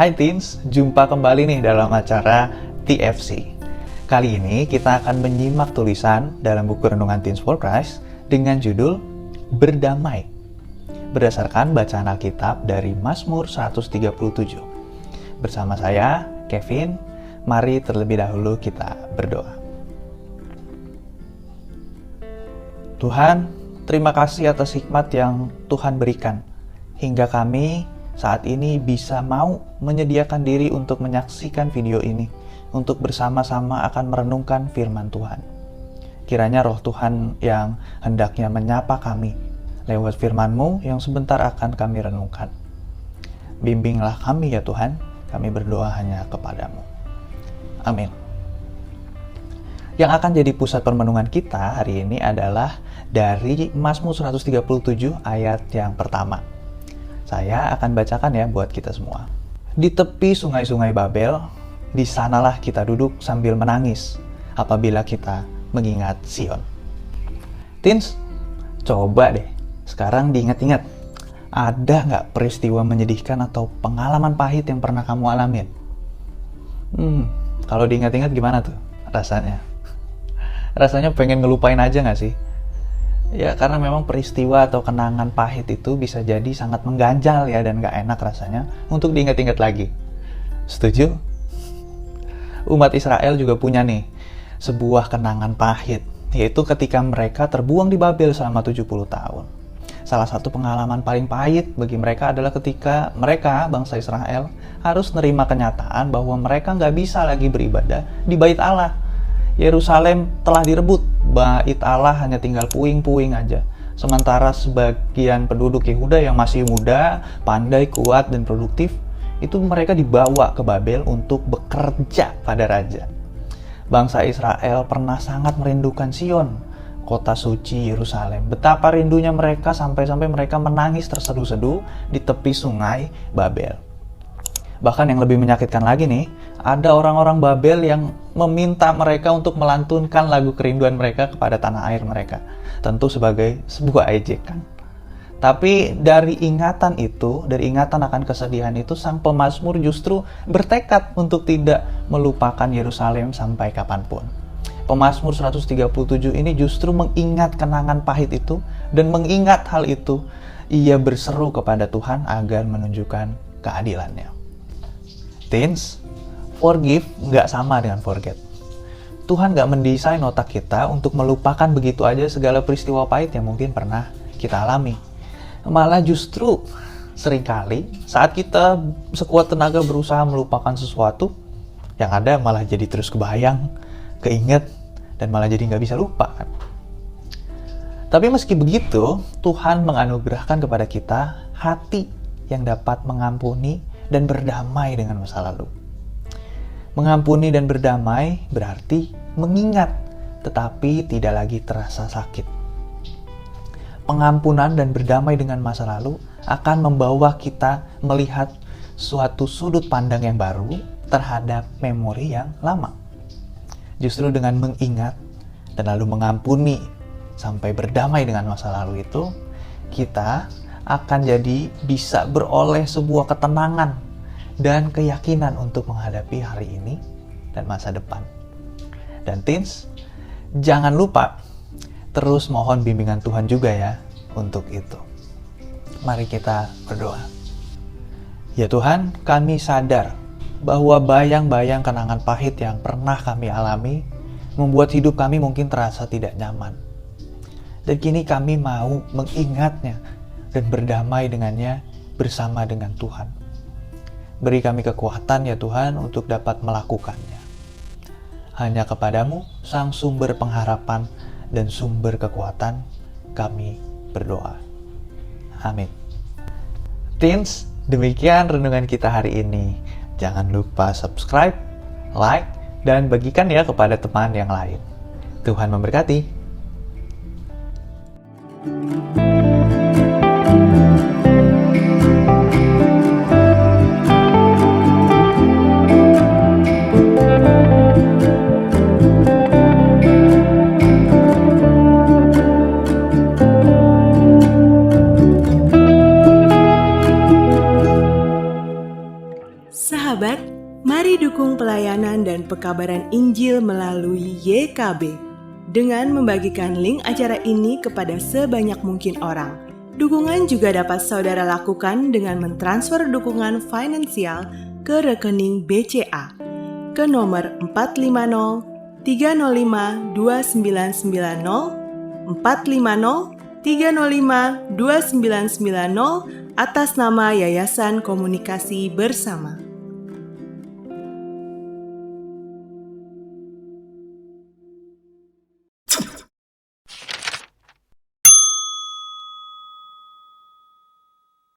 Hai Teens, jumpa kembali nih dalam acara TFC. Kali ini kita akan menyimak tulisan dalam buku Renungan Teens for Christ dengan judul Berdamai, berdasarkan bacaan Alkitab dari Mazmur 137. Bersama saya, Kevin, mari terlebih dahulu kita berdoa. Tuhan, terima kasih atas hikmat yang Tuhan berikan, hingga kami saat ini bisa mau menyediakan diri untuk menyaksikan video ini, untuk bersama-sama akan merenungkan firman Tuhan. Kiranya roh Tuhan yang hendaknya menyapa kami lewat firman-Mu yang sebentar akan kami renungkan. Bimbinglah kami ya Tuhan, kami berdoa hanya kepadamu. Amin. Yang akan jadi pusat permenungan kita hari ini adalah dari Mazmur 137 ayat yang pertama. Saya akan bacakan ya buat kita semua. Di tepi sungai-sungai Babel, di sanalah kita duduk sambil menangis apabila kita mengingat Sion. Teens, coba deh sekarang diingat-ingat. Ada nggak peristiwa menyedihkan atau pengalaman pahit yang pernah kamu alamin? Kalau diingat-ingat gimana tuh rasanya? Rasanya pengen ngelupain aja nggak sih? Ya karena memang peristiwa atau kenangan pahit itu bisa jadi sangat mengganjal ya dan gak enak rasanya untuk diingat-ingat lagi. Setuju? Umat Israel juga punya nih sebuah kenangan pahit, yaitu ketika mereka terbuang di Babel selama 70 tahun. Salah satu pengalaman paling pahit bagi mereka adalah ketika mereka, bangsa Israel, harus nerima kenyataan bahwa mereka gak bisa lagi beribadah di Bait Allah. Yerusalem telah direbut, Bait Allah hanya tinggal puing-puing aja. Sementara sebagian penduduk Yehuda yang masih muda, pandai, kuat, dan produktif, itu mereka dibawa ke Babel untuk bekerja pada raja. Bangsa Israel pernah sangat merindukan Sion, kota suci Yerusalem. Betapa rindunya mereka sampai-sampai mereka menangis terseduh-seduh di tepi sungai Babel. Bahkan yang lebih menyakitkan lagi nih, ada orang-orang Babel yang meminta mereka untuk melantunkan lagu kerinduan mereka kepada tanah air mereka. Tentu sebagai sebuah ejekan. Tapi dari ingatan itu, dari ingatan akan kesedihan itu, sang pemazmur justru bertekad untuk tidak melupakan Yerusalem sampai kapanpun. Pemazmur 137 ini justru mengingat kenangan pahit itu, dan mengingat hal itu, ia berseru kepada Tuhan agar menunjukkan keadilannya. Teens, forgive nggak sama dengan forget. Tuhan nggak mendesain otak kita untuk melupakan begitu aja segala peristiwa pahit yang mungkin pernah kita alami. Malah justru seringkali saat kita sekuat tenaga berusaha melupakan sesuatu, yang ada malah jadi terus kebayang, keinget, dan malah jadi nggak bisa lupa kan. Tapi meski begitu, Tuhan menganugerahkan kepada kita hati yang dapat mengampuni dan berdamai dengan masa lalu. Mengampuni dan berdamai berarti mengingat, tetapi tidak lagi terasa sakit. Pengampunan dan berdamai dengan masa lalu akan membawa kita melihat suatu sudut pandang yang baru terhadap memori yang lama. Justru dengan mengingat dan lalu mengampuni sampai berdamai dengan masa lalu itu, kita akan jadi bisa beroleh sebuah ketenangan dan keyakinan untuk menghadapi hari ini dan masa depan. Dan teens, jangan lupa terus mohon bimbingan Tuhan juga ya untuk itu. Mari kita berdoa. Ya Tuhan, kami sadar bahwa bayang-bayang kenangan pahit yang pernah kami alami membuat hidup kami mungkin terasa tidak nyaman. Dan kini kami mau mengingatnya dan berdamai dengannya bersama dengan Tuhan. Beri kami kekuatan ya Tuhan untuk dapat melakukannya. Hanya kepadamu, Sang sumber pengharapan dan sumber kekuatan, kami berdoa. Amin. Teens, demikian renungan kita hari ini. Jangan lupa subscribe, like, dan bagikan ya kepada teman yang lain. Tuhan memberkati. Sa didukung pelayanan dan pekabaran Injil melalui YKB dengan membagikan link acara ini kepada sebanyak mungkin orang. Dukungan juga dapat saudara lakukan dengan mentransfer dukungan finansial ke rekening BCA ke nomor 450 305 2990 450 305 2990 atas nama Yayasan Komunikasi Bersama.